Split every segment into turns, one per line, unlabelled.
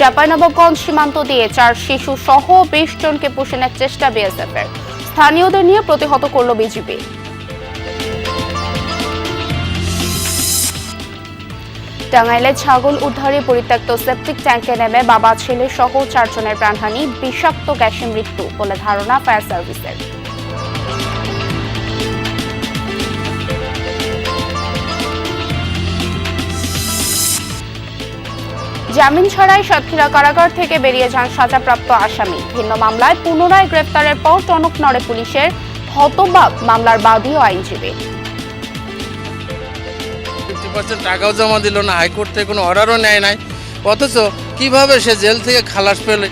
চাঁপাইনবাবগঞ্জ সীমান্ত দিয়ে 4 শিশু সহ 20 জনকে পুষিনের চেষ্টা বিএসএফের। স্থানীয়দের নিয়ে প্রতিহত করল বিজিবি। টাঙ্গাইলে ছাগল উদ্ধারে পরিত্যক্ত সেপটিক ট্যাঙ্কে নেমে বাবা ছেলে সহ 4 জনের প্রাণহানি, বিষাক্ত গ্যাসে মৃত্যু বলে ধারণা ফায়ার সার্ভিসের। জামিন ছাড়াই সাতক্ষীরা কারাগার থেকে বেরিয়ে যান সাজাপ্রাপ্ত আসামি। ভিন্ন মামলায় পুনরায় গ্রেপ্তারের পর টনক নড়ে পুলিশের, হতবাক মামলার বাদী ও আইনজীবী।
50% টাকাও জমা দিল না, হাইকোর্ট থেকে কোনো অর্ডারও নেয় নাই, অথচ কিভাবে সে জেল থেকে খালাস পেলে।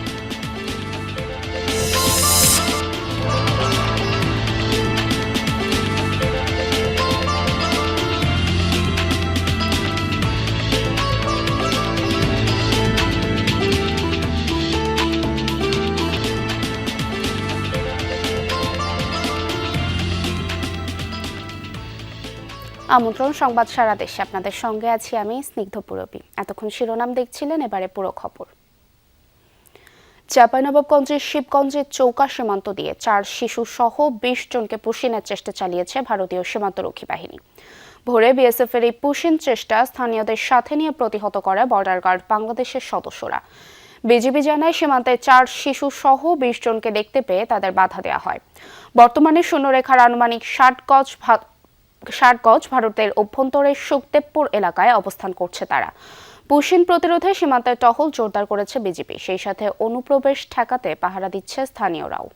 আমন্ত্রণ সংবাদ সারা দেশে, আপনাদের সঙ্গে আছি আমি স্নিগ্ধ পুরবী। এতক্ষণ শিরোনাম দেখছিলেন, এবারে পুরো খবর। চাঁপাইনবাবগঞ্জের শিবগঞ্জের চৌকা সীমান্ত দিয়ে 4 শিশু সহ 20 জনকে পুষিনের চেষ্টা চালিয়েছে ভারতীয় সীমান্তরক্ষী বাহিনী। ভোরে বিএসএফের এই পুষিন চেষ্টা স্থানীয়দের সাথে নিয়ে প্রতিহত করে বর্ডার গার্ড বাংলাদেশের সদস্যরা। বিজিবি জানায়, সীমান্তে 4 শিশু সহ 20 জনকে দেখতে পেয়ে তাদের বাধা দেওয়া হয়। বর্তমানে শূন্যরেখার আনুমানিক 60 গজ ভারতের অভ্যন্তরের সুখদেবপুর এলাকায় অবস্থান করছে তারা। পুশিন প্রতিরোধে সীমান্তের টহল জোরদার করেছে বিজিবি, সেই সাথে অনুপ্রবেশ ঠেকাতে পাহারা দিচ্ছে স্থানীয়রাও।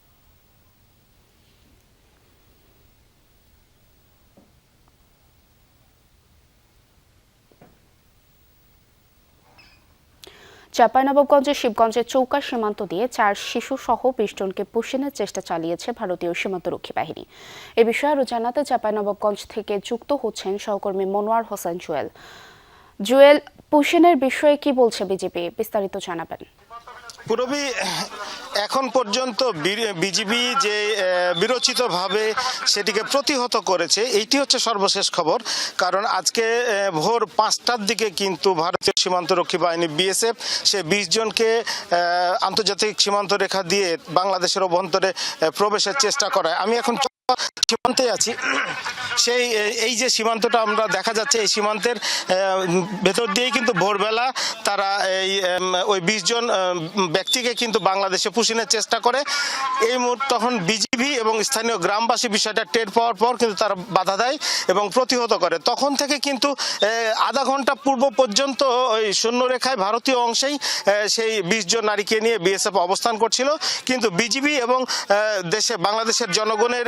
চাঁপাইনবাবগঞ্জের শিবগঞ্জের চৌকা সীমান্ত দিয়ে 4 শিশু সহ 20 জনকে পুষিনের চেষ্টা চালিয়েছে ভারতীয় সীমান্তরক্ষী বাহিনী। এ বিষয়ে আরো জানাতে চাঁপাইনবাবগঞ্জ থেকে যুক্ত হচ্ছেন সহকর্মী মনোয়ার হোসেন জুয়েল, পুষিনের বিষয়ে কি বলছে বিজিবি, বিস্তারিত জানাবেন।
পুরবী, এখন পর্যন্ত বিজিবি যে বিরচিতভাবে সেটিকে প্রতিহত করেছে, এইটি হচ্ছে সর্বশেষ খবর। কারণ আজকে ভোর 5টার দিকে কিন্তু ভারতীয় সীমান্তরক্ষী বাহিনী বিএসএফ সে 20 জনকে আন্তর্জাতিক সীমান্ত রেখা দিয়ে বাংলাদেশের অভ্যন্তরে প্রবেশের চেষ্টা করায়। আমি এখন সীমান্তে আছি। এই যে সীমান্তটা আমরা দেখা যাচ্ছে, এই সীমান্তের ভেতর দিয়েই কিন্তু ভোরবেলা তারা ওই 20 জন ব্যক্তিকে কিন্তু বাংলাদেশে পুষিনের চেষ্টা করে। এই মুহূর্তে তখন বিজিবি এবং স্থানীয় গ্রামবাসী বিষয়টা টের পাওয়ার পর কিন্তু তারা বাধা দেয় এবং প্রতিহত করে। তখন থেকে কিন্তু আধা ঘন্টা পূর্ব পর্যন্ত ওই শূন্যরেখায় ভারতীয় অংশেই সেই 20 জন নারীকে নিয়ে বিএসএফ অবস্থান করছিল। কিন্তু বিজিবি এবং বাংলাদেশের জনগণের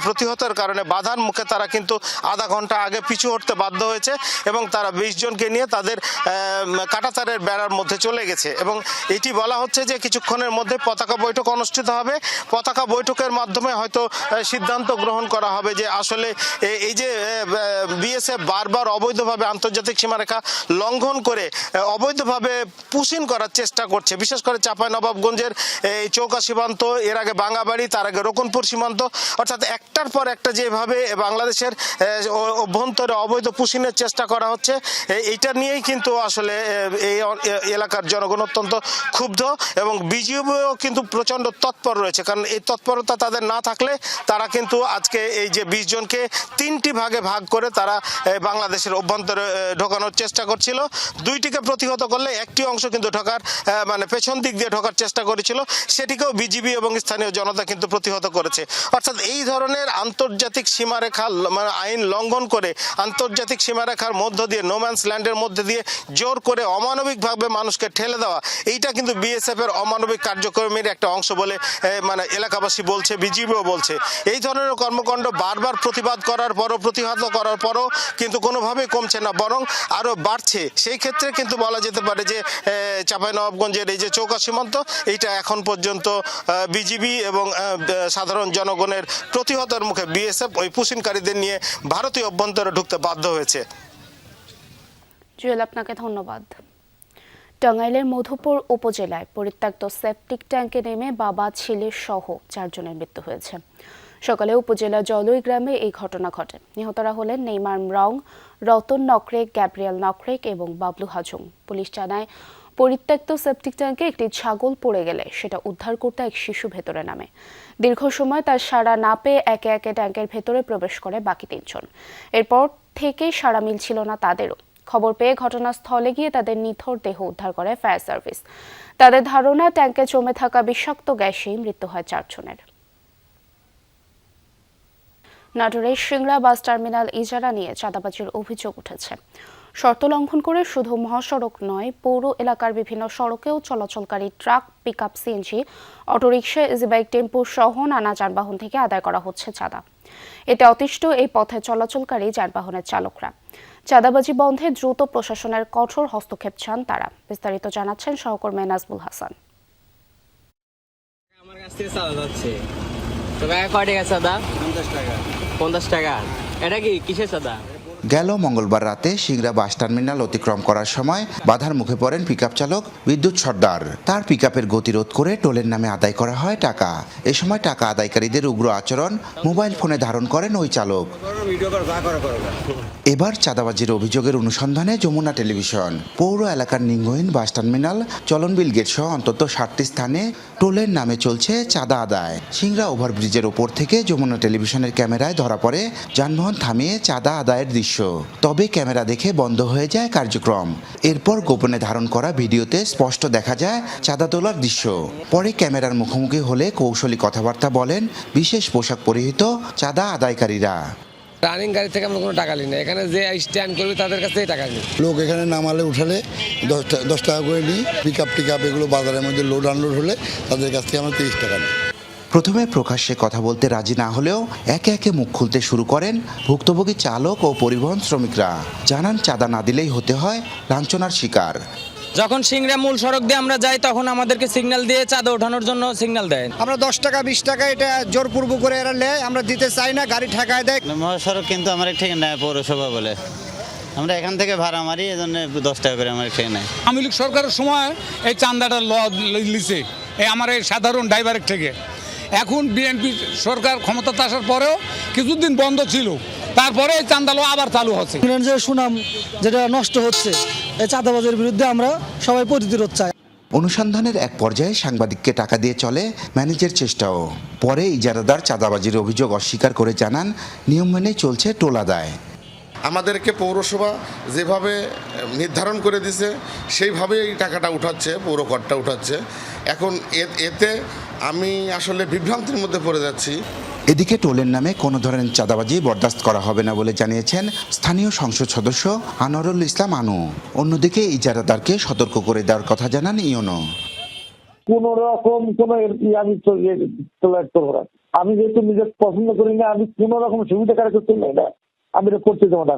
প্রতিহতের কারণে বাধার মুখে তারা কিন্তু আধা ঘন্টা আগে পিছু হটতে বাধ্য হয়েছে এবং তারা 20 জনকে নিয়ে তাদের কাঁটাতারের বেড়ার মধ্যে চলে গেছে। এবং এটি বলা হচ্ছে যে কিছুক্ষণের মধ্যে পতাকা বৈঠক অনুষ্ঠিত হবে। পতাকা বৈঠকের মাধ্যমে হয়তো সিদ্ধান্ত গ্রহণ করা হবে যে আসলে এই যে বিএসএফ বারবার অবৈধভাবে আন্তর্জাতিক সীমারেখা লঙ্ঘন করে অবৈধভাবে পুশিন করার চেষ্টা করছে। বিশেষ করে চাঁপাইনবাবগঞ্জের এই চৌকা সীমান্ত, এর আগে বাঙ্গাবাড়ি, তার আগে রকনপুর সীমান্ত, অর্থাৎ একটার পর একটা যেভাবে বাংলাদেশের অভ্যন্তরে অবৈধ পুশিনের চেষ্টা করা হচ্ছে, এইটা নিয়েই কিন্তু আসলে এই এলাকার জনগণ অত্যন্ত ক্ষুব্ধ এবং বিজিবিও কিন্তু প্রচন্ড তৎপর রয়েছে। কারণ এই তৎপরতা তাদের না থাকলে তারা কিন্তু আজকে এই যে 20 জনকে 3টি ভাগে ভাগ করে তারা বাংলাদেশের অভ্যন্তরে ঢোকানোর চেষ্টা করছিল। 2টিকে প্রতিহত করলে একটি অংশ কিন্তু ঢোকার পেছন দিক দিয়ে ঢোকার চেষ্টা করেছিল, সেটিকেও বিজিবি এবং স্থানীয় জনতা কিন্তু প্রতিহত করেছে। অর্থাৎ এই ধরনের আন্তর্জাতিক সীমারেখা আইন লঙ্ঘন করে আন্তর্জাতিক সীমারেখার মধ্য দিয়ে নোম্যান্স ল্যান্ডের মধ্যে দিয়ে জোর করে অমানবিকভাবে মানুষকে ঠেলে দেওয়া, এইটা কিন্তু বিএসএফ এর অমানবিক কার্যক্রমের একটা অংশ বলে এলাকাবাসী বলছে, বিজিবিও বলছে। এই ধরনের কর্মকাণ্ড বারবার প্রতিবাদ করার পরও, প্রতিহত করার পরও কিন্তু কোনোভাবেই কমছে না, বরং আরো বাড়ছে। সেই ক্ষেত্রে কিন্তু বলা যেতে পারে যে চাঁপাইনবাবগঞ্জের এই যে চৌকা সীমান্ত, এইটা এখন পর্যন্ত বিজিবি এবং সাধারণ জনগণের প্রতিহতের মুখে বিএসএফ ওই পুশিনকারীদের নিয়ে ভারতীয় অভ্যন্তরে ঢুকতে বাধ্য হয়েছে।
জুয়েল, আপনাকে ধন্যবাদ। টাঙ্গাইলের মধুপুর উপজেলায় পরিত্যক্ত সেপটিক ট্যাঙ্কে নেমে বাবা ছেলে সহ 4 জনের মৃত্যু হয়েছে। সকালে উপজেলা জলই গ্রামে এই ঘটনা ঘটে। নিহতরা হলেন নেইমার রং, রতন নকরেক, গ্যাব্রিয়েল নকরেক এবং বাবলু হাজুম। পুলিশ জানায় পরিত্যক্ত সেপটিক ট্যাঙ্কে একটি ছাগল পড়ে গেলে সেটা উদ্ধার করতে এক শিশু ভেতরে নামে। দীর্ঘ সময় তার সাড়া না পেয়ে একে একে ট্যাঙ্কের ভেতরে প্রবেশ করে বাকি 3 জন। এরপর থেকে সাড়া মিলছিল না তাদেরও। খবর পেয়ে ঘটনাস্থলে গিয়ে তাদের নিথর দেহ উদ্ধার করে ফায়ার সার্ভিস। তাদের ধারণা ট্যাঙ্কে জমে থাকা বিষাক্ত গ্যাসেই মৃত্যু হয় 4 জনের। নাটোরের সিংড়া বাস টার্মিনাল ইজারা নিয়ে চাঁদাবাজির অভিযোগ উঠেছে। শর্ত লঙ্ঘন করে শুধু মহাসড়ক নয়, পৌর এলাকার বিভিন্ন সড়কেও চলাচলকারী truck, pickup, CNG, autorickshaw, easy bike, tempo সহ নানা যানবাহন থেকে আদায় করা হচ্ছে চাঁদা। এতে অতিষ্ঠ এই পথে চলাচলকারী যানবাহনের চালকরা। চাঁদাবাজি বন্ধে দ্রুত প্রশাসনের কঠোর হস্তক্ষেপ চান তারা। বিস্তারিত জানাচ্ছেন সহকর্মী নাজমুল হাসান।
আমার কাছ থেকে চাঁদা যাচ্ছে তো ভাই, কয় টাকা চাঁদা? 50 টাকা। 50 টাকা? এটা কি কিসের চাঁদা?
গেল মঙ্গলবার রাতে সিংড়া বাস টার্মিনাল অতিক্রম করার সময় বাধার মুখে পড়েন পিকআপ চালক বিদ্যুৎ সর্দার। তার পিকআপের গতিরোধ করে টোলের নামে আদায় করা হয় টাকা। এ সময় টাকা আদায়কারীদের উগ্র আচরণ মোবাইল ফোনে ধারণ করেন ওই চালক। এবার চাঁদাবাজির অভিযোগের অনুসন্ধানে যমুনা টেলিভিশন পৌর এলাকার নিঙ্গহীন বাস টার্মিনাল, চলনবিল গেট সহ অন্তত 60টি স্থানে টোলের নামে চলছে চাঁদা আদায়। সিংড়া ওভারব্রিজের ওপর থেকে যমুনা টেলিভিশনের ক্যামেরায় ধরা পড়ে যানবাহন থামিয়ে চাঁদা আদায়ের দৃশ্য। তবে ক্যামেরা দেখে বন্ধ হয়ে যায় কার্যক্রম। এরপর গোপনে ধারণ করা ভিডিওতে স্পষ্ট দেখা যায় চাঁদা তোলার দৃশ্য। পরে ক্যামেরার মুখোমুখি হলে কৌশলী কথাবার্তা বলেন বিশেষ পোশাক পরিহিত চাঁদা আদায়কারীরা।
রানিং গাড়ি থেকে আমরা কোনো টাকা নিই না, এখানে যে স্ট্যান্ড করবে তাদের কাছ থেকে টাকা নিই।
লোক এখানে নামালে উঠালে 10 টাকা করে নিই। পিকআপ টিকআপ এগুলো বাজারের মধ্যে লোড আনলোড হলে তাদের কাছ থেকে আমরা 30 টাকা নিই।
প্রথমে প্রকাশ্যে কথা বলতে রাজি না হলেও একে একে মুখ খুলতে শুরু করেন ভুক্তভোগী চালক ও পরিবহন শ্রমিকরা। জানান চাঁদা না দিলেই হতে হয় লাঞ্ছনার শিকার।
যখন সিংড়া মূল সড়ক দিয়ে আমরা যাই তখন আমাদেরকে সিগন্যাল দিয়ে চাঁদা ওঠানোর জন্য সিগন্যাল দেয়।
আমরা 10 টাকা 20 টাকা এটা জোরপূর্বক করে এরা নেয়, আমরা দিতে চাই না, গাড়ি ঠেকায় দেয়।
মহাসড়ক কিন্তু আমার ঠিক নেয় পৌরসভা বলে, আমরা এখান থেকে ভাড়া মারি, এজন্য 10 টাকা করে আমার ঠিক নেয়।
আওয়ামী লীগ সরকারের সময় এই চাঁদাটা লিছে এই আমার এই সাধারণ ড্রাইভারের থেকে। এখন বিএনপি সরকার ক্ষমতাতে আসার পরেও কিছুদিন বন্ধ ছিল, তারপরে এই চাঁদা আবার চালু হচ্ছে।
সুনাম যেটা নষ্ট হচ্ছে, এই চাঁদাবাজের বিরুদ্ধে আমরা সবাই প্রতিরোধ চাই।
অনুসন্ধানের এক পর্যায়ে সাংবাদিককে টাকা দিয়ে চলে ম্যানেজের চেষ্টাও। পরে ইজারাদার চাঁদাবাজির অভিযোগ অস্বীকার করে জানান নিয়ম মেনে চলছে টোল আদায়।
আমাদেরকে পৌরসভা যেভাবে নির্ধারণ করে দিছে সেইভাবে এই টাকাটা উঠাচ্ছে, পৌর করটা উঠাচ্ছে। এখন এতে আমি আসলে বিভ্রান্তির মধ্যে পড়ে যাচ্ছি।
এদিকে টোলের নামে কোনো ধরনের চাঁদাবাজি বরদাস্ত করা হবে না বলে জানিয়েছেন স্থানীয় সংসদ সদস্য আনোয়ারুল ইসলাম আনু। অন্যদিকে ইজারাদারকে সতর্ক করে দেওয়ার কথা জানান ইউনো।
কোন রকম কোন আমি তোলার করবো না। আমি যেহেতু নিজের পছন্দ করি না, আমি কোন রকম সুবিধা কারকে তুললাই না, আমি এটা করতে যাবো না।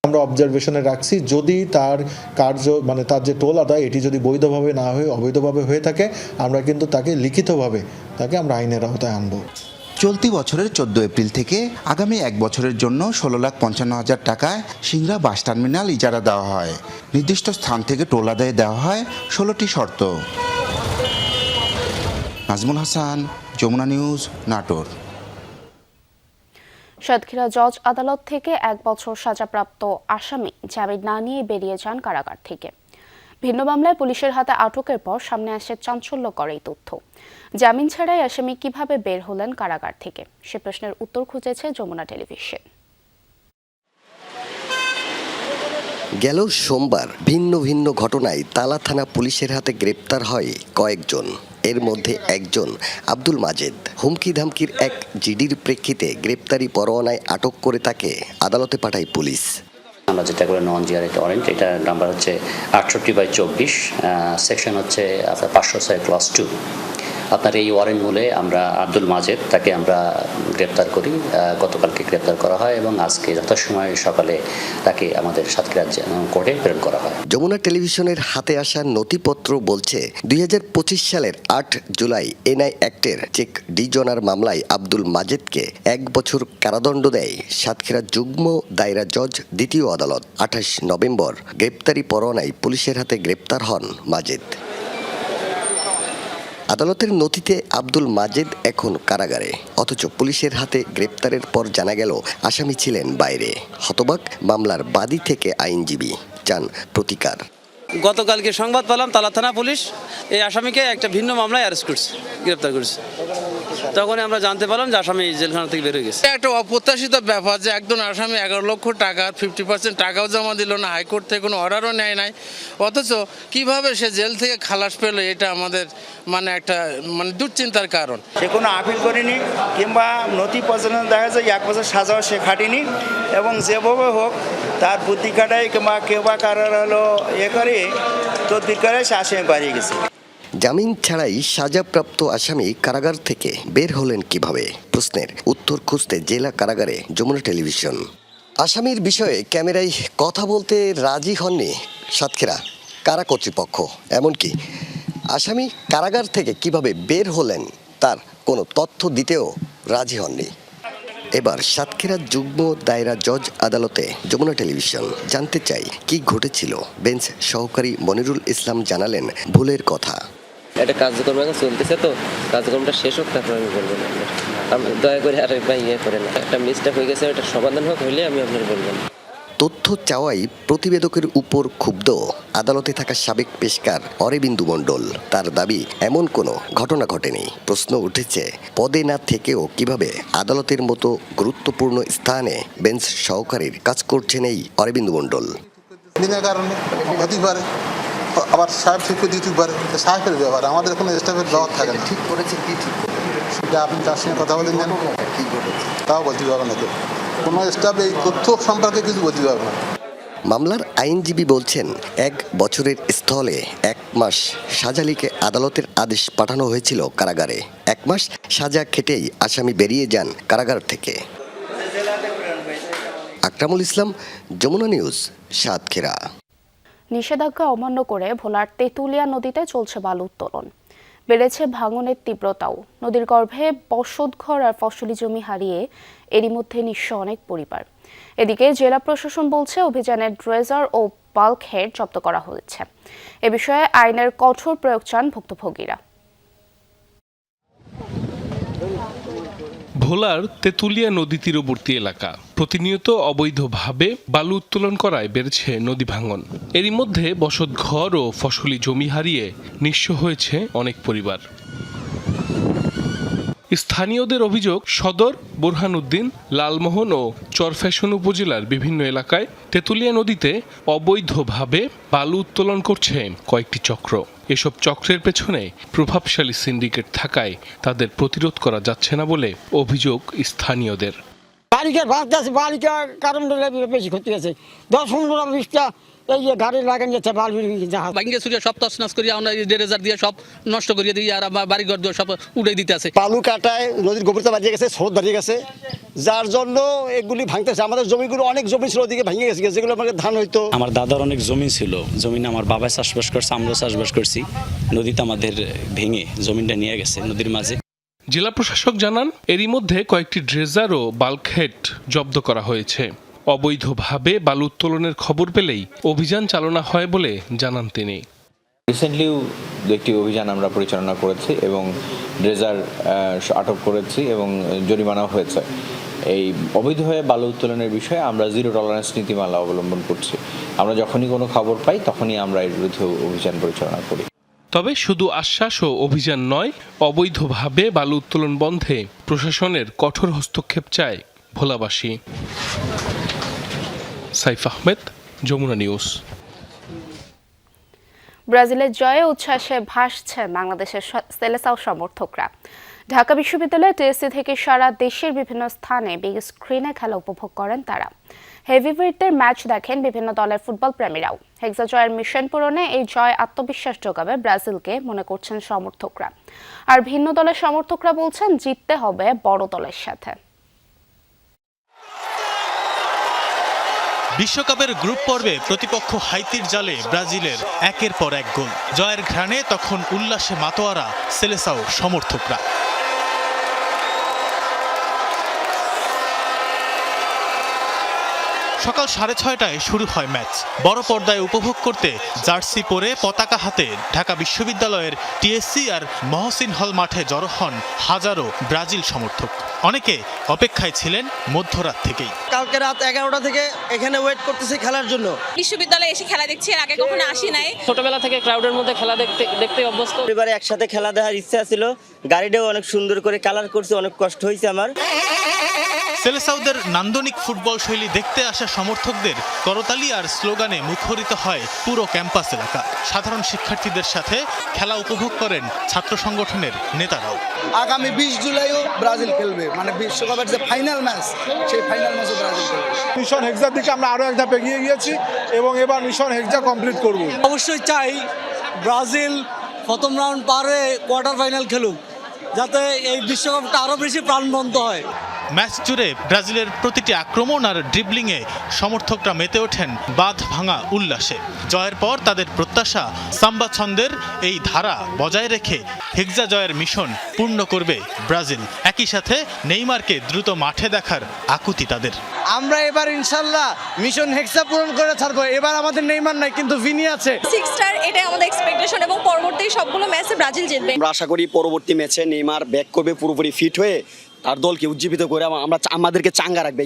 আমরা অবজারভেশনে রাখছি, যদি তার কার্য মানে তার যে টোল আদায় এটি যদি বৈধভাবে না হয়ে অবৈধভাবে হয়ে থাকে, আমরা কিন্তু তাকে লিখিতভাবে আমরা আইনের আওতায় আনবো।
চলতি বছরের 14 এপ্রিল থেকে আগামী 1 বছরের জন্য 16,55,000 টাকায় সিংড়া বাস টার্মিনাল ইজারা দেওয়া হয়। নির্দিষ্ট স্থান থেকে টোল আদায়ে দেওয়া হয় 16টি শর্ত। নাজমুল হাসান, যমুনা নিউজ, নাটোর।
সাতক্ষীরা জজ আদালত থেকে 1 বছর সাজাপ্রাপ্ত আসামি জামিন না নিয়ে বেরিয়ে যান কারাগার থেকে। ভিন্ন মামলায় পুলিশের হাতে আটকের পর সামনে আসে চাঞ্চল্যকর এই তথ্য। জামিন ছাড়াই আসামি কিভাবে বের হলেন কারাগার থেকে, সে প্রশ্নের উত্তর খুঁজেছে যমুনা টেলিভিশন।
গেল সোমবার ভিন্ন ভিন্ন ঘটনায় তালা থানা পুলিশের হাতে গ্রেপ্তার হয় কয়েকজন। এর মধ্যে একজন আব্দুল মাজেদ। হুমকি ধামকির এক জিডির প্রেক্ষিতে গ্রেপ্তারি পরোয়ানায় আটক করে তাকে আদালতে পাঠায় পুলিশ।
আমরা যেটা করে নন জিআরএ ওয়ারেন্ট, এটা নাম্বার হচ্ছে 68/24, সেকশন হচ্ছে আপনার 506 ক্লাস 2। আপনার এই ওয়ারেন্ট মূলে আমরা আব্দুল মাজেদ তাকে আমরা গ্রেপ্তার করি। গতকালকে গ্রেপ্তার করা হয় এবং আজকে যথাসময় সকালে তাকে আমাদের সাতক্ষীরা কোর্টে প্রেরণ করা হয়।
যমুনা টেলিভিশনের হাতে আসা নথিপত্র বলছে 2025 সালের 8 জুলাই এনআই অ্যাক্টের চেক ডিজনার মামলায় আব্দুল মাজেদকে 1 বছর কারাদণ্ড দেয় সাতক্ষীরা যুগ্ম দায়রা জজ দ্বিতীয় আদালত। 28 নভেম্বর গ্রেপ্তারি পরোয়ানায় পুলিশের হাতে গ্রেপ্তার হন মাজেদ। আদালতের নথিতে আব্দুল মাজেদ এখন কারাগারে, অথচ পুলিশের হাতে গ্রেপ্তারের পর জানা গেল আসামি ছিলেন বাইরে। হতবাক মামলার বাদী থেকে আইনজীবী, চান প্রতিকার।
গতকালকে সংবাদ পেলাম তালা থানা পুলিশ এই আসামিকে একটা ভিন্ন মামলায় অ্যারেস্ট করছে, গ্রেপ্তার করেছে। তখনই আমরা জানতে পারলাম যে আসামি জেলখানা থেকে বের হয়ে গেছে।
একটা অপ্রত্যাশিত ব্যাপার যে একজন আসামি 11 লক্ষ টাকার 50% টাকাও জমা দিল না, হাইকোর্ট থেকে কোনো অর্ডারও নেয় নাই, অথচ কিভাবে সে জেল থেকে খালাস পেল, এটা আমাদের মানে একটা দুশ্চিন্তার কারণ।
সে কোনো আপিল করেনি কিংবা নথি পর্যন্ত দেখা যায় 1 বছর সাজাও সে খাটেনি, এবং যেভাবে হোক তার বুদ্ধি খাটাই কিংবা কেউ বা কারোর হলো করে তদবির করে সে আসামি বাড়িয়ে গেছে।
জামিন ছাড়াই সাজাপ্রাপ্ত আসামি কারাগার থেকে বের হলেন কিভাবে? প্রশ্নের উত্তর খুঁজতে জেলা কারাগারে যমুনা টেলিভিশন। আসামির বিষয়ে ক্যামেরায় কথা বলতে রাজি হননি সাতক্ষীরা কারা কর্তৃপক্ষ। এমনকি আসামি কারাগার থেকে কিভাবে বের হলেন তার কোনো তথ্য দিতেও রাজি হননি। এবার সাতক্ষীরা যুগ্ম দায়রা জজ আদালতে যমুনা টেলিভিশন জানতে চাই কি ঘটেছিল। বেঞ্চ সহকারী মনিরুল ইসলাম জানালেন ভুলের কথা।
একটা কার্যক্রম এখন চলতেছে, তো কার্যক্রমটা শেষ হোক তারপর আমি বলবো না। আপনি দয়া করে আর একবার করে না, একটা মিস্টেক হয়ে গেছে, ওটা সমাধান হোক হলে আমি আপনার বলবো না।
তথ্য চাওয়াই প্রতিবেদকের উপর ক্ষুব্ধ আদালতে থাকা সাবেক পেশকার অরবিন্দু মণ্ডল। তার দাবি এমন কোনো ঘটনা ঘটেনি। প্রশ্ন উঠেছে পদে না থেকেও কিভাবে আদালতের মতো গুরুত্বপূর্ণ স্থানে বেঞ্চ সহকারীর কাজ করছেন এই অরবিন্দু মণ্ডল।
বিনা কারণে হতেই পারে, আবার সাহেব ঠিক করে দিতে পারে, সাহেবের ব্যাপার, আমাদের কোনো স্টাফের ব্যবহার থাকে না।
ঠিক করেছে কি ঠিক
সেটা আপনি তার সঙ্গে কথা বলেন জানেন কি ঘটেছে তাও বলতে পারবে না, কেউ কোনো স্টাফ এই তথ্য সম্পর্কে কিছু বলতে পারবে না।
মামলার আইনজীবী বলছেন 1 বছরের স্থলে 1 মাস সাজালিকে আদালতের আদেশ পাঠানো হয়েছিল কারাগারে। 1 মাস সাজা খেটেই আসামি বেরিয়ে যান কারাগার থেকে। আকরামুল ইসলাম, যমুনা নিউজ, সাতক্ষীরা।
নিষেধাজ্ঞা অমান্য করে ভোলার তেঁতুলিয়া নদীতে চলছে বালু উত্তোলন। বেড়েছে ভাঙনের তীব্রতাও। নদীর গর্ভে বসতঘর আর ফসলি জমি হারিয়ে এরই মধ্যে নিঃস্ব অনেক পরিবার। এদিকে জেলা প্রশাসন বলছে অভিযানের ড্রেজার ও বাল্ক হেড জব্দ করা হয়েছে। এ বিষয়ে আইনের কঠোর প্রয়োগ চান ভুক্তভোগীরা।
ভোলার তেঁতুলিয়া নদী তীরবর্তী এলাকা প্রতিনিয়ত অবৈধভাবে বালু উত্তোলন করায় বেড়েছে নদী ভাঙন। এরই মধ্যে বসতঘর ও ফসলি জমি হারিয়ে নিঃস্ব হয়েছে অনেক পরিবার। স্থানীয়দের অভিযোগ, সদর, বোরহানউদ্দিন, লালমোহন ও চরফ্যাশন উপজেলার বিভিন্ন এলাকায় তেঁতুলিয়া নদীতে অবৈধভাবে বালু উত্তোলন করছে কয়েকটি চক্র। এসব চক্রের পেছনে প্রভাবশালী সিন্ডিকেট থাকায় তাদের প্রতিরোধ করা যাচ্ছে না বলে অভিযোগ স্থানীয়দের।
বালিকার ভাত আছে, বালিকার কারণ বেশি ক্ষতি আছে। 10-15-20টা এই যে গাড়ি লাগান যাচ্ছে বালু জাহাজ
ভাঙ্গে ছুড়ে সব তছনছ করিয়া আমরা ড্রেজার দিয়ে সব নষ্ট করিয়ে দিই, আর আমার বাড়িঘর দিয়ে সব উড়ে দিতে আছে।
বালু কাটায় নদীর গভীরতা বাড়িয়ে গেছে, স্রোত বাড়িয়ে গেছে, যার জন্য এগুলি ভাঙতেছে। আমাদের জমিগুলো অনেক জমি ছিল ওদিকে ভেঙে গেছে, যেগুলো আমাদের ধান হইতো।
আমার দাদার অনেক জমি ছিল, জমিনে আমার বাবা চাষবাস করছে, আমরাও চাষবাস করছি। নদীতে আমাদের ভেঙে জমিনটা নিয়ে গেছে নদীর মাঝে।
জেলা প্রশাসক জানান এরই মধ্যে কয়েকটি ড্রেজার ও বাল্কহেড জব্দ করা হয়েছে। অবৈধভাবে বালু উত্তোলনের খবর পেলেই অভিযান চালনা হয় বলে জানান তিনি।
রিসেন্টলিও একটি অভিযান আমরা পরিচালনা করেছি এবং ড্রেজার আটক করেছি এবং জরিমানাও হয়েছে। এই অবৈধভাবে বালু উত্তোলনের বিষয়ে আমরা 0 টলারেন্স নীতিমালা অবলম্বন করছি। আমরা যখনই কোনো খবর পাই তখনই আমরা এর বিরুদ্ধে অভিযান পরিচালনা করি।
তবে শুধু আশ্বাস ও অভিযান নয়, অবৈধভাবে বালু উত্তোলন বন্ধে প্রশাসনের কঠোর হস্তক্ষেপ চায় ভোলাবাসী। সাইফ আহমেদ, যমুনা নিউজ।
ব্রাজিলের জয়ে উচ্ছ্বাসে ভাসছে বাংলাদেশের সেলেসাও সমর্থকরা। ঢাকা বিশ্ববিদ্যালয়ে টিএসসি থেকে সারা দেশের বিভিন্ন স্থানে বিগ স্ক্রিনে খেলা উপভোগ করেন তারা। হেভিওয়েটদের ম্যাচ দেখেন বিভিন্ন দলের ফুটবল প্রেমীরাও। হেক্সা জয়ের মিশন পূরণে এই জয় আত্মবিশ্বাস যোগাবে ব্রাজিলকে মনে করছেন সমর্থকরা। আর ভিন্ন দলের সমর্থকরা বলছেন জিততে হবে বড় দলের সাথে।
বিশ্বকাপের গ্রুপ পর্বে প্রতিপক্ষ হাইতির জালে ব্রাজিলের 1-এর পর 1 গোল। জয়ের ঘ্রাণে তখন উল্লাসে মাতোয়ারা সেলেসাও সমর্থকরা। সকাল 6:30টায় শুরু হয় ম্যাচ। বড় পর্দায় উপভোগ করতে জার্সি পরে পতাকা হাতে ঢাকা বিশ্ববিদ্যালয়ের টিএসসি আর মহসিন হল মাঠে জড়ো হন হাজারো ব্রাজিল সমর্থক। অনেকে অপেক্ষায় ছিলেন মধ্যরাত থেকেই।
কালকে রাত 11টা থেকে এখানে ওয়েট করতেছি খেলার জন্য।
বিশ্ববিদ্যালয়ে এসে খেলা দেখছি, এর আগে কখনো আসি নাই।
ছোটবেলা থেকে ক্রাউডের মধ্যে খেলা দেখতে অভ্যস্ত।
এবারে একসাথে খেলা দেখার ইচ্ছা ছিল, গাড়িটাও অনেক সুন্দর করে কালার করছে, অনেক কষ্ট হয়েছে আমার।
সেলেসাউদের নান্দনিক ফুটবল শৈলী দেখতে আসা সমর্থকদের করতালি আর স্লোগানে মুখরিত হয় পুরো ক্যাম্পাস এলাকা। সাধারণ শিক্ষার্থীদের সাথে খেলা উপভোগ করেন ছাত্র সংগঠনের নেতারাও।
আগামী 20 জুলাইও ব্রাজিল খেলবে, মানে বিশ্বকাপের যে ফাইনাল ম্যাচ, সেই ফাইনাল ম্যাচে ব্রাজিল খেলবে।
মিশন হেক্সার দিকে আমরা আরো এক ধাপ এগিয়ে গিয়েছি এবং এবার মিশন হেক্সা কমপ্লিট করব।
অবশ্যই চাই ব্রাজিল প্রথম রাউন্ড পার হয়ে কোয়ার্টার ফাইনাল খেলুক, যাতে এই বিশ্বকাপটা আরো বেশি প্রাণবন্ত হয়।
ম্যাচ জুড়ে ব্রাজিলের প্রতিটি আক্রমণ আর ড্রিবলিংয়ে সমর্থকরা মেতে ওঠেন বাঁধ ভাঙা উল্লাসে। জয়ের পর তাদের প্রত্যাশা সাম্বা ছন্দের এই ধারা বজায় রেখে হেক্সা জয়ের মিশন পূর্ণ করবে ব্রাজিল। একই সাথে নেইমারকে দ্রুত মাঠে দেখার আকুতি তাদের।
আমরা এবার ইনশাল্লাহ মিশন হেক্সা পূরণ করে ছাড়বো। এবার আমাদের নেইমার নাই, কিন্তু ভিনি আছে।
6 স্টার, এটাই আমাদের এক্সপেকটেশন এবং পরবর্তী সবগুলো ম্যাচে ব্রাজিল জিতবে।
আমরা আশা করি পরবর্তী ম্যাচে নেইমার ব্যাক করবে পুরোপুরি ফিট হয়ে, আর দলকে উজ্জীবিত করে আমরা আমাদেরকে চাঙ্গা রাখবে।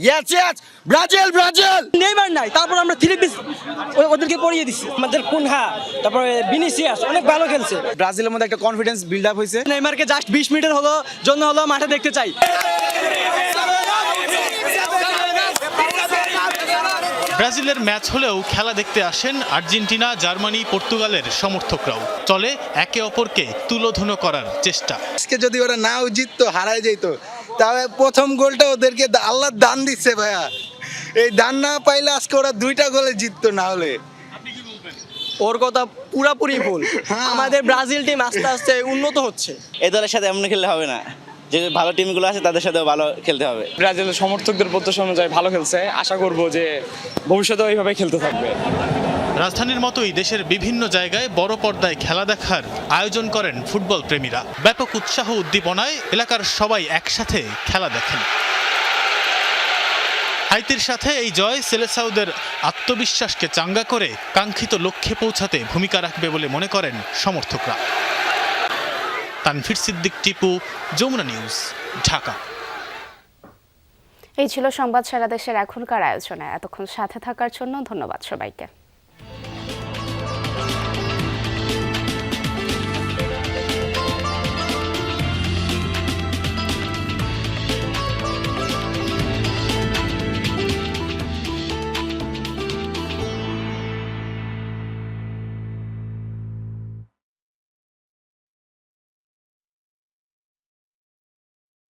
Brazil Brazil. নেইমার নাই, তারপর আমরা 3 পিস ওদেরকে পরিয়ে দিছি। আমাদের কুনহা, তারপরে ভিনিসিয়াস অনেক ভালো খেলছে। ব্রাজিলের মধ্যে একটা কনফিডেন্স বিল্ড আপ হয়েছে। নেইমারকে জাস্ট 20 মিনিটের জন্য হলো মাঠে দেখতে চাই।
ব্রাজিলের ম্যাচ হলেও খেলা দেখতে আসেন আর্জেন্টিনা, জার্মানি, পর্তুগালের সমর্থকরাও। চলে একে অপরকে তুলোধুনো করার চেষ্টা।
আজকে যদি ওরা নাও জিততো, হারায় যেত, তবে প্রথম গোলটা ওদেরকে আল্লাহ দান দিচ্ছে ভাইয়া। এই দান না পাইলে আজকে ওরা 2টা গোলে জিততো। না হলে ওর কথা পুরাপুরি ভুল। আমাদের ব্রাজিল টিম আস্তে আস্তে উন্নত হচ্ছে।
এই দলের সাথে এমন খেললে হবে না, যে ভালো টিমগুলো আছে তাদের সাথেও ভালো খেলতে হবে।
ব্রাজিলের সমর্থকদের প্রত্যাশা অনুযায়ী ভালো খেলছে, আশা করব যে ভবিষ্যতে ওইভাবে খেলতে থাকবে।
রাজধানীর মতোই দেশের বিভিন্ন জায়গায় বড় পর্দায় খেলা দেখার আয়োজন করেন ফুটবল প্রেমীরা। ব্যাপক উৎসাহ উদ্দীপনায় এলাকার সবাই একসাথে খেলা দেখেন। হাইতির সাথে এই জয় সেলেসাউদের আত্মবিশ্বাসকে চাঙ্গা করে কাঙ্ক্ষিত লক্ষ্যে পৌঁছাতে ভূমিকা রাখবে বলে মনে করেন সমর্থকরা। তানভীর সিদ্দিক, টিপু, যমুনা নিউজ, ঢাকা।
এই ছিল সংবাদ সারা দেশের এখনকার আয়োজনে। এতক্ষণ সাথে থাকার জন্য ধন্যবাদ সবাইকে।